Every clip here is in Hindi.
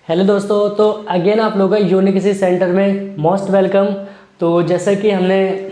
हेलो दोस्तों, तो अगेन आप लोगों का यूनिक सेंटर में मोस्ट वेलकम। तो जैसा कि हमने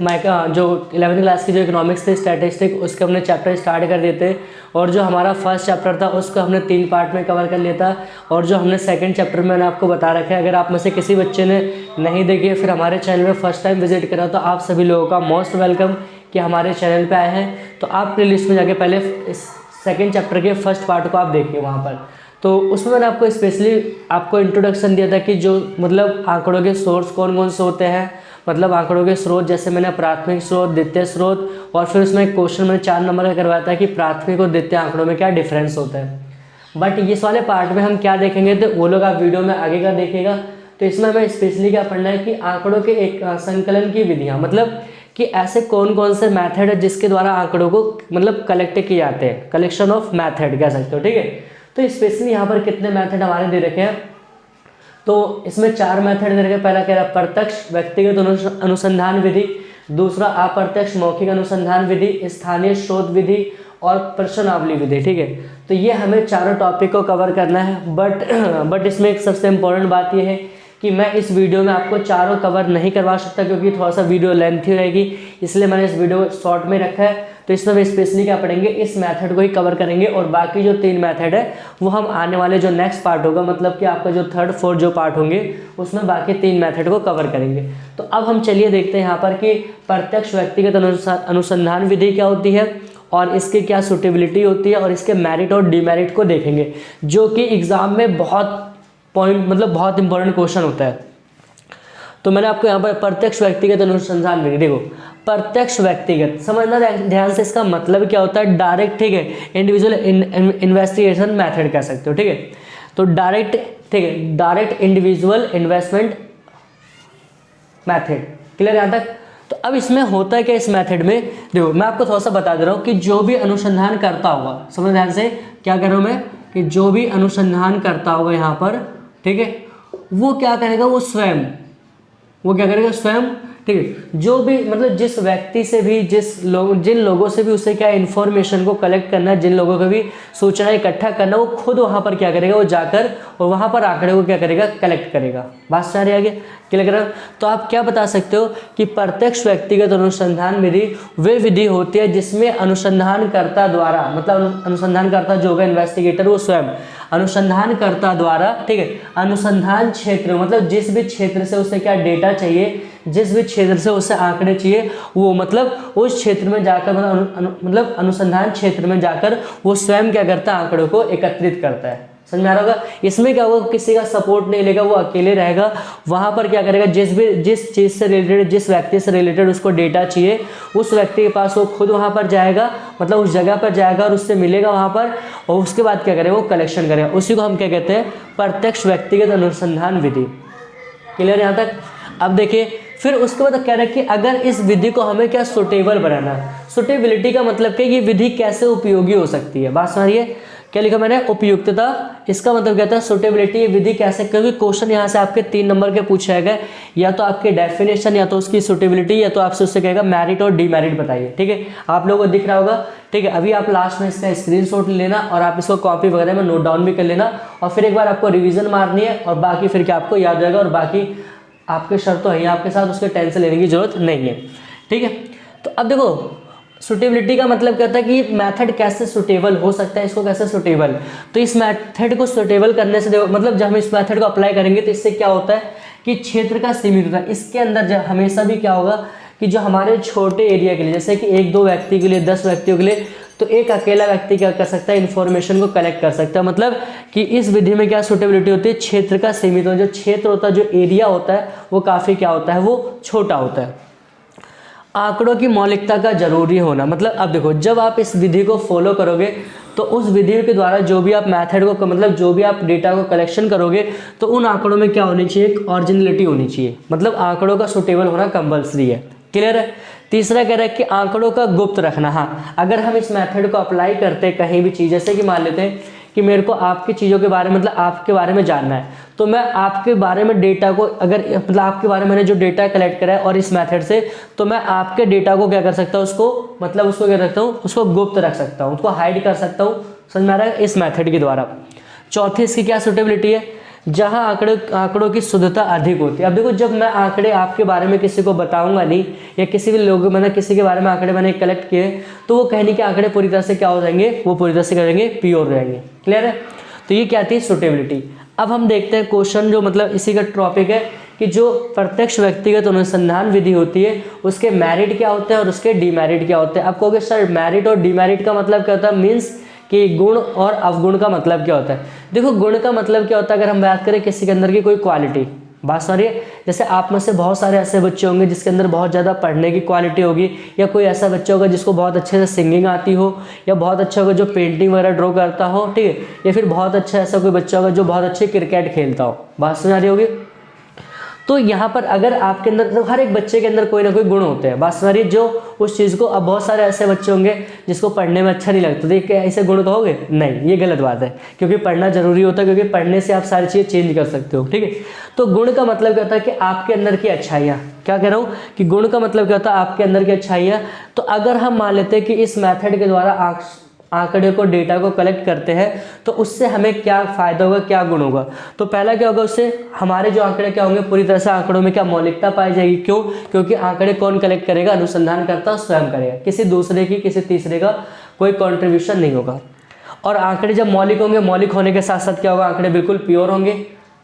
जो 11वीं क्लास की जो इकोनॉमिक्स थी स्टैटिस्टिक, उसके हमने चैप्टर स्टार्ट कर दिए थे। और जो हमारा फर्स्ट चैप्टर था उसको हमने 3 पार्ट में कवर कर लिया था। और जो हमने सेकंड चैप्टर में मैंने आपको बता रखा है, अगर आप में से किसी बच्चे ने नहीं देखी है फिर हमारे चैनल में फर्स्ट टाइम विजिट करा, तो आप सभी लोगों का मोस्ट वेलकम कि हमारे चैनल पर आए हैं। तो आप प्ले लिस्ट में जाके पहले इस सेकेंड चैप्टर के फर्स्ट पार्ट को आप देखिए वहाँ पर। तो उसमें मैंने आपको स्पेशली आपको इंट्रोडक्शन दिया था कि जो मतलब आंकड़ों के सोर्स कौन कौन से होते हैं, मतलब आंकड़ों के स्रोत, जैसे मैंने प्राथमिक स्रोत, द्वितीय स्रोत, और फिर उसमें एक क्वेश्चन मैंने 4 नंबर का करवाया था कि प्राथमिक और द्वितीय आंकड़ों में क्या डिफरेंस होता है। बट इस वाले पार्ट में हम क्या देखेंगे, तो वो लोग आप वीडियो में आगे का देखिएगा। तो इसमें हमें स्पेशली क्या पढ़ना है कि आंकड़ों के एक संकलन की विधियाँ, मतलब कि ऐसे कौन कौन से मेथड है जिसके द्वारा आंकड़ों को मतलब कलेक्ट किए जाते हैं, कलेक्शन ऑफ मेथड कह सकते हो, ठीक है। तो स्पेशली यहाँ पर कितने मेथड हमारे दे रखे हैं, तो इसमें 4 मेथड दे रखे। पहला कह रहा है प्रत्यक्ष व्यक्तिगत अनुसंधान विधि, दूसरा अप्रत्यक्ष मौखिक अनुसंधान विधि, स्थानीय शोध विधि और प्रश्नावली विधि, ठीक है। तो ये हमें चारों टॉपिक को कवर करना है। बट इसमें एक सबसे इम्पोर्टेंट बात ये है कि मैं इस वीडियो में आपको चारों कवर नहीं करवा सकता, क्योंकि थोड़ा सा वीडियो लेंथी रहेगी, इसलिए मैंने इस वीडियो को शॉर्ट में रखा है। तो इसमें हम स्पेशली क्या पढ़ेंगे, इस मेथड को ही कवर करेंगे, और बाकी जो 3 मेथड है वो हम आने वाले जो नेक्स्ट पार्ट होगा, मतलब कि आपका जो 3rd 4th जो पार्ट होंगे उसमें बाकी 3 मेथड को कवर करेंगे। तो अब हम चलिए देखते हैं यहाँ पर कि प्रत्यक्ष व्यक्तिगत अनुसंधान विधि क्या होती है और इसकी क्या सुटेबिलिटी होती है, और इसके मेरिट और डीमेरिट को देखेंगे, जो कि एग्जाम में बहुत बहुत इंपॉर्टेंट क्वेश्चन होता है। तो मैंने आपको यहाँ पर प्रत्यक्ष व्यक्तिगत अनुसंधान विधि, देखो प्रत्यक्ष व्यक्तिगत समझना ध्यान से, इसका मतलब क्या होता है, डायरेक्ट, ठीक है, इंडिविजुअल इन्वेस्टिगेशन मेथड कह सकते हो, ठीक है। तो डायरेक्ट, ठीक है, direct individual investment method, clear यहाँ तक। तो अब इसमें होता है क्या, इस मेथड में देखो मैं आपको थोड़ा सा बता दे रहा हूँ कि जो भी अनुसंधान करता होगा, समझ ध्यान से क्या कर रहा हूँ मैं, कि जो भी अनुसंधान करता होगा यहाँ पर, ठीक है, वो क्या करेगा, वो क्या करेगा, स्वयं, ठीक है। जो भी मतलब जिस व्यक्ति से भी जिन लोगों से भी उसे क्या इन्फॉर्मेशन को कलेक्ट करना है, जिन लोगों को भी सूचना इकट्ठा करना, वो खुद वहाँ पर क्या करेगा, वो जाकर और वहाँ पर आंकड़े को क्या करेगा, कलेक्ट करेगा। बात सारी आगे क्लियर करें। तो आप क्या बता सकते हो कि प्रत्यक्ष व्यक्तिगत अनुसंधान विधि वे विधि होती है जिसमें अनुसंधानकर्ता द्वारा, मतलब अनुसंधानकर्ता जो होगा इन्वेस्टिगेटर, वो स्वयं अनुसंधानकर्ता द्वारा, ठीक है, अनुसंधान क्षेत्र मतलब जिस भी क्षेत्र से उसे क्या डेटा चाहिए, जिस भी क्षेत्र से उसे आंकड़े चाहिए, वो मतलब उस क्षेत्र में जाकर मतलब अनुसंधान क्षेत्र में जाकर वो स्वयं क्या करता है, आंकड़ों को एकत्रित करता है। समझ में आ रहा होगा। इसमें क्या होगा, किसी का सपोर्ट नहीं लेगा, वो अकेले रहेगा, वहां पर क्या करेगा, जिस चीज से रिलेटेड, जिस व्यक्ति से रिलेटेड उसको डेटा चाहिए, उस व्यक्ति के पास वो खुद वहां पर जाएगा, मतलब उस जगह पर जाएगा और उससे मिलेगा वहां पर, और उसके बाद क्या करेगा, वो कलेक्शन करेगा। उसी को हम क्या कहते हैं, प्रत्यक्ष व्यक्तिगत अनुसंधान विधि। क्लियर यहाँ तक। अब देखिए फिर उसके बाद कह रहा है कि अगर इस विधि को हमें क्या सुटेबल बनाना है, सुटेबिलिटी का मतलब कि ये विधि कैसे उपयोगी हो सकती है। बात समझिए, क्या लिखा मैंने, उपयुक्तता, इसका मतलब कहता है सुटेबिलिटी, ये विधि कैसे, क्योंकि क्वेश्चन यहाँ से आपके 3 नंबर के पूछा गया, या तो आपके डेफिनेशन, या तो उसकी सुटेबिलिटी, या तो आपसे उससे कहेगा मेरिट और डीमेरिट बताइए, ठीक है। आप लोगों को दिख रहा होगा, ठीक है। अभी आप लास्ट में इसका स्क्रीनशॉट ले लेना और आप इसको कॉपी वगैरह में नोट डाउन भी कर लेना, और फिर एक बार आपको रिविजन मारनी है, और बाकी फिर क्या आपको याद रहेगा, और बाकी आपके शर्त तो है आपके साथ, उसके टेंशन लेने की जरूरत नहीं है, ठीक है। तो अब देखो सुटेबिलिटी का मतलब कहता है कि मेथड कैसे सुटेबल हो सकता है, इसको कैसे सुटेबल, तो इस मेथड को सुटेबल करने से देखो, मतलब जब हम इस मेथड को अप्लाई करेंगे तो इससे क्या होता है कि क्षेत्र का सीमित होता है। इसके अंदर जब हमेशा भी क्या होगा कि जो हमारे छोटे एरिया के लिए, जैसे कि 1-2 व्यक्ति के लिए, 10 व्यक्तियों के लिए, तो एक अकेला व्यक्ति क्या कर सकता है, इन्फॉर्मेशन को कलेक्ट कर सकता है। मतलब कि इस विधि में क्या सुटेबिलिटी होती है, क्षेत्र का सीमित हो, जो क्षेत्र होता है, जो एरिया होता है, वो काफ़ी क्या होता है, वो छोटा होता है। आंकड़ों की मौलिकता का जरूरी होना, मतलब अब देखो जब आप इस विधि को फॉलो करोगे तो उस विधि के द्वारा जो भी आप मेथड को, मतलब जो भी आप डेटा को कलेक्शन करोगे, तो उन आंकड़ों में क्या होनी चाहिए, एक ओरिजिनलिटी होनी चाहिए, मतलब आंकड़ों का सुटेबल होना कंपल्सरी है। क्लियर है। तीसरा कह रहा है कि आंकड़ों का गुप्त रखना। हाँ, अगर हम इस मेथड को अप्लाई करते हैं कहीं भी चीज़, जैसे कि मान लेते हैं कि मेरे को आपकी चीज़ों के बारे में, मतलब आपके बारे में जानना है, तो मैं आपके बारे में डेटा को, अगर मतलब आपके बारे में मैंने जो डेटा कलेक्ट करा है और इस मेथड से, तो मैं आपके डेटा को क्या कर सकता हूँ, उसको मतलब उसको क्या रखता हूँ, उसको गुप्त रख सकता हूँ, उसको हाइड कर सकता हूँ। समझ में आ रहा है, इस मेथड के द्वारा। चौथी इसकी क्या सुटेबिलिटी है, जहाँ आंकड़ों की शुद्धता अधिक होती है। अब देखो, जब मैं आंकड़े आपके बारे में किसी को बताऊंगा नहीं, या किसी भी लोग मैंने किसी के बारे में आंकड़े मैंने कलेक्ट किए, तो वो कहने के आंकड़े पूरी तरह से क्या हो जाएंगे, वो पूरी तरह से करेंगे प्योर रहेंगे। क्लियर है? तो ये क्या थी, सुटेबिलिटी। अब हम देखते हैं क्वेश्चन, जो मतलब इसी का टॉपिक है कि जो प्रत्यक्ष व्यक्तिगत अनुसंधान विधि होती है उसके मेरिट क्या होते हैं और उसके डीमेरिट क्या होते हैं। आप कहोगे सर मेरिट और डीमेरिट का मतलब क्या होता है, मीन्स कि गुण और अवगुण का मतलब क्या होता है। देखो, गुण का मतलब क्या होता है, अगर हम बात करें किसी के अंदर की कोई क्वालिटी, बात सारी, जैसे आप में से बहुत सारे ऐसे बच्चे होंगे जिसके अंदर बहुत ज़्यादा पढ़ने की क्वालिटी होगी, या कोई ऐसा बच्चा होगा जिसको बहुत अच्छे से सिंगिंग आती हो, या बहुत अच्छा होगा जो पेंटिंग वगैरह ड्रॉ करता हो, ठीक है, या फिर बहुत अच्छा ऐसा कोई बच्चा होगा जो बहुत अच्छे क्रिकेट खेलता हो। बात समझ आ रही होगी? तो यहाँ पर अगर आपके अंदर, तो हर एक बच्चे के अंदर कोई ना कोई गुण होते हैं। बात समझ रही है? जो उस चीज़ को, अब बहुत सारे ऐसे बच्चे होंगे जिसको पढ़ने में अच्छा नहीं लगता, तो क्या ऐसे गुण कहोगे? नहीं, ये गलत बात है, क्योंकि पढ़ना जरूरी होता है, क्योंकि पढ़ने से आप सारी चीज़ें चेंज कर सकते हो। ठीक है, तो गुण का मतलब क्या होता है कि आपके अंदर की अच्छाइयाँ, क्या कह रहा हूँ कि गुण का मतलब क्या होता है, आपके अंदर की अच्छाइयाँ। तो अगर हम मान लेते हैं कि इस मेथड के द्वारा आंकड़े को, डेटा को कलेक्ट करते हैं, तो उससे हमें क्या फ़ायदा होगा, क्या गुण होगा। तो पहला क्या होगा, उससे हमारे जो आंकड़े क्या होंगे, पूरी तरह से आंकड़ों में क्या मौलिकता पाई जाएगी। क्यों? क्योंकि आंकड़े कौन कलेक्ट करेगा, अनुसंधानकर्ता स्वयं करेगा, किसी दूसरे की, किसी तीसरे का कोई कॉन्ट्रीब्यूशन नहीं होगा। और आंकड़े जब मौलिक होंगे, मौलिक होने के साथ साथ क्या होगा, आंकड़े बिल्कुल प्योर होंगे।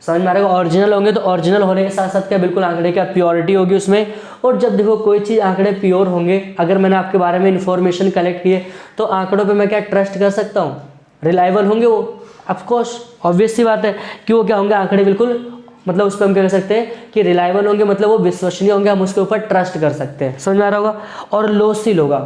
समझ में आ रहा है? ओरिजिनल होंगे, तो ओरिजिनल होने के साथ साथ क्या, बिल्कुल आंकड़े क्या प्योरिटी होगी उसमें। और जब देखो कोई चीज़ आंकड़े प्योर होंगे, अगर मैंने आपके बारे में इन्फॉर्मेशन कलेक्ट किए, तो आंकड़ों पे मैं क्या ट्रस्ट कर सकता हूँ, रिलायबल होंगे वो। ऑफकोर्स ऑब्वियस सी बात है कि वो क्या होंगे, आंकड़े बिल्कुल, मतलब उस पर हम क्या कर सकते हैं कि रिलायबल होंगे, मतलब वो विश्वसनीय होंगे, हम उसके ऊपर ट्रस्ट कर सकते हैं। समझ में आ रहा होगा? और लोशील होगा।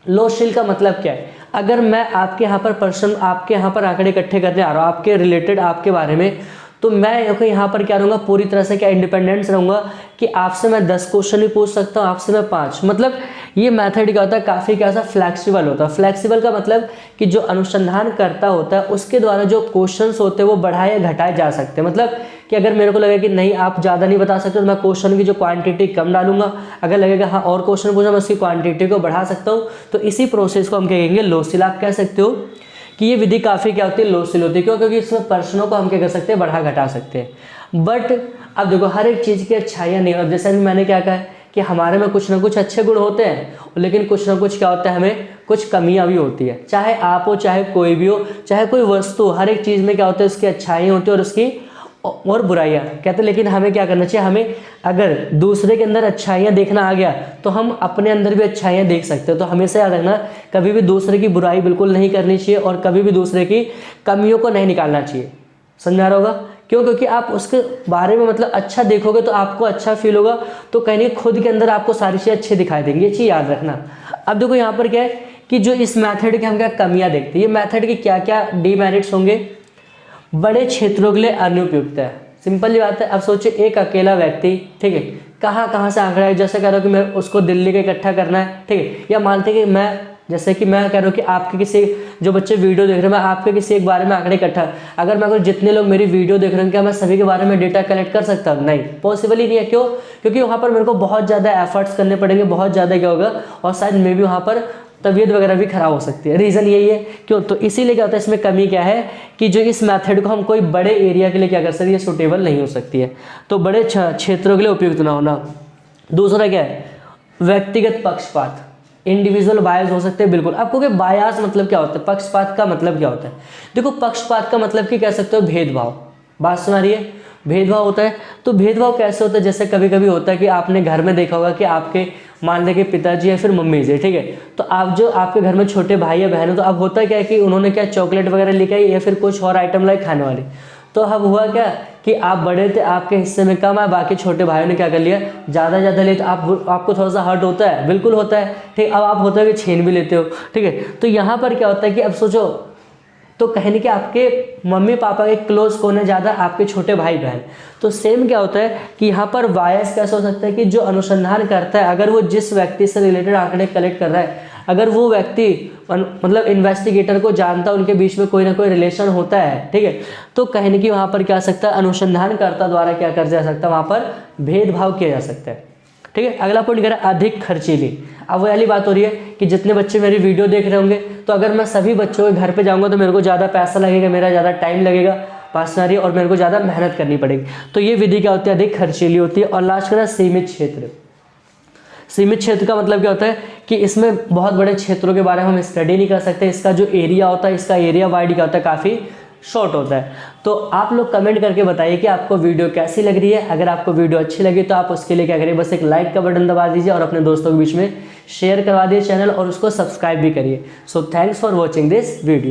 लोशील का मतलब क्या है, अगर मैं आपके यहाँ पर पर्सन, आपके यहाँ पर आंकड़े इकट्ठे करने आ रहा हूँ आपके रिलेटेड, आपके बारे में, तो मैं यहाँ पर क्या रहूँगा, पूरी तरह से क्या इंडिपेंडेंस रहूँगा कि आपसे मैं 10 क्वेश्चन भी पूछ सकता हूँ, आपसे मैं 5। मतलब ये मेथड क्या होता है, काफ़ी क्या सा फ्लैक्सिबल होता है। फ्लैक्सिबल का मतलब कि जो अनुसंधान करता होता है उसके द्वारा जो क्वेश्चंस होते हैं वो बढ़ाए या घटाए जा सकते हैं। मतलब कि अगर मेरे को लगे कि नहीं आप ज़्यादा नहीं बता सकते, तो मैं क्वेश्चन की जो क्वांटिटी कम डालूंगा। अगर लगेगा हाँ और क्वेश्चन पूछा, मैं उसकी क्वांटिटी को बढ़ा सकता हूँ। तो इसी प्रोसेस को हम कहेंगे लोशील। आप कह सकते हो कि ये विधि काफ़ी क्या होती है, लोशील होती है। क्यों? क्योंकि इसमें प्रश्नों को हम क्या कर सकते हैं, बढ़ा घटा सकते हैं। बट अब देखो, हर एक चीज़ की अच्छाइयाँ नहीं। अब जैसे मैंने क्या कहा कि हमारे में कुछ ना कुछ अच्छे गुण होते हैं, लेकिन कुछ ना कुछ क्या होता है, हमें कुछ कमियां भी होती है। चाहे आप हो, चाहे कोई भी हो, चाहे कोई वस्तु, हर एक चीज़ में क्या होता है, उसकी अच्छाइयाँ होती है और उसकी और बुराइयाँ कहते हैं। लेकिन हमें क्या करना चाहिए, हमें अगर दूसरे के अंदर अच्छाइयाँ देखना आ गया, तो हम अपने अंदर भी अच्छाइयाँ देख सकते हैं। तो हमेशा याद रखना, कभी भी दूसरे की बुराई बिल्कुल नहीं करनी चाहिए और कभी भी दूसरे की कमियों को नहीं निकालना चाहिए। समझ आ रहा होगा? क्यों? क्योंकि आप उसके बारे में मतलब अच्छा देखोगे तो आपको अच्छा फील होगा, तो कहीं नहीं खुद के अंदर आपको सारी चीज़ें अच्छी दिखाई देंगी। ये चीज़ याद रखना। अब देखो यहाँ पर क्या है कि जो इस मेथड के हम क्या कमियाँ देखते हैं, ये मेथड के क्या क्या डीमेरिट्स होंगे, बड़े क्षेत्रों के लिए अनुपयुक्त है। सिंपल ही बात है। अब सोचिए, एक अकेला व्यक्ति, ठीक है, कहाँ से आंकड़ा है, जैसे कह रहा हूँ कि मैं उसको दिल्ली का इकट्ठा करना है, ठीक है, या मानते कि मैं, जैसे कि मैं कह रहा हूँ कि आपके किसी, जो बच्चे वीडियो देख रहे हैं, मैं आपके किसी एक बारे में आंकड़े इकट्ठा, अगर मैं अगर जितने लोग मेरी वीडियो देख रहे हैं, क्या मैं सभी के बारे में डेटा कलेक्ट कर सकता हूँ? नहीं, पॉसिबल ही नहीं है। क्यों? क्योंकि वहाँ पर मेरे को बहुत ज़्यादा एफर्ट्स करने पड़ेंगे, बहुत ज़्यादा क्या होगा, और शायद मे भी वहाँ पर तबीयत वगैरह भी खराब हो सकती है। रीज़न यही है। क्यों? तो इसीलिए क्या होता है, इसमें कमी क्या है कि जो इस मेथड को हम कोई बड़े एरिया के लिए क्या कर सकते हैं, ये सूटेबल नहीं हो सकती है। तो बड़े क्षेत्रों के लिए उपयुक्त ना होना। दूसरा क्या है, व्यक्तिगत पक्षपात, इंडिविजुअल बायस हो सकते हैं। बिल्कुल। आपको क्या बायस मतलब क्या होता है, पक्षपात का मतलब क्या होता है? देखो, पक्षपात का मतलब कि कह सकते हो भेदभाव। बात सुना रही है? भेदभाव होता है। तो भेदभाव कैसे होता है, जैसे कभी कभी होता है कि आपने घर में देखा होगा कि आपके मान लें कि पिताजी या फिर मम्मी जी, ठीक है, तो आप जो आपके घर में छोटे भाई या बहन हो, तो अब होता क्या है कि उन्होंने क्या चॉकलेट वगैरह लेके आई या फिर कुछ और आइटम लाइक खाने वाली, तो अब हुआ क्या कि आप बड़े थे, आपके हिस्से में कम है, बाकी छोटे भाइयों ने क्या कर लिया, ज़्यादा लिया, तो आपको थोड़ा सा हर्ट होता है। बिल्कुल होता है। ठीक, अब आप होता है कि छीन भी लेते हो। ठीक है, तो यहाँ पर क्या होता है कि अब सोचो, तो कहने के आपके मम्मी पापा के क्लोज कौन है ज़्यादा, आपके छोटे भाई बहन। तो सेम क्या होता है कि यहाँ पर बायस कैसे हो सकता है कि जो अनुसंधान करता है, अगर वो जिस व्यक्ति से रिलेटेड आंकड़े कलेक्ट कर रहा है, अगर वो व्यक्ति मतलब इन्वेस्टिगेटर को जानता है, उनके बीच में कोई ना कोई रिलेशन होता है, ठीक है, तो कहने की वहाँ पर क्या सकता है, अनुसंधानकर्ता द्वारा क्या कर जा सकता है, वहाँ पर भेदभाव किया जा सकता है। ठीक है, अगला पॉइंट कह रहा है अधिक खर्चीली। अब वाली बात हो रही है कि जितने बच्चे मेरी वीडियो देख रहे होंगे, तो अगर मैं सभी बच्चों के घर पे जाऊंगा तो मेरे को ज़्यादा पैसा लगेगा, मेरा ज़्यादा टाइम लगेगा। पास में आ रही है और मेरे को ज़्यादा मेहनत करनी पड़ेगी। तो ये विधि क्या होती है, अधिक खर्चीली होती है। और लास्ट का सीमित क्षेत्र। सीमित क्षेत्र का मतलब क्या होता है कि इसमें बहुत बड़े क्षेत्रों के बारे में हम स्टडी नहीं कर सकते। इसका जो एरिया होता है, इसका एरिया वाइड क्या होता है, काफ़ी शॉर्ट होता है। तो आप लोग कमेंट करके बताइए कि आपको वीडियो कैसी लग रही है। अगर आपको वीडियो अच्छी लगी तो आप उसके लिए क्या करिए, बस एक लाइक का बटन दबा दीजिए और अपने दोस्तों के बीच में शेयर करवा दिए चैनल, और उसको सब्सक्राइब भी करिए। So thanks for watching this video.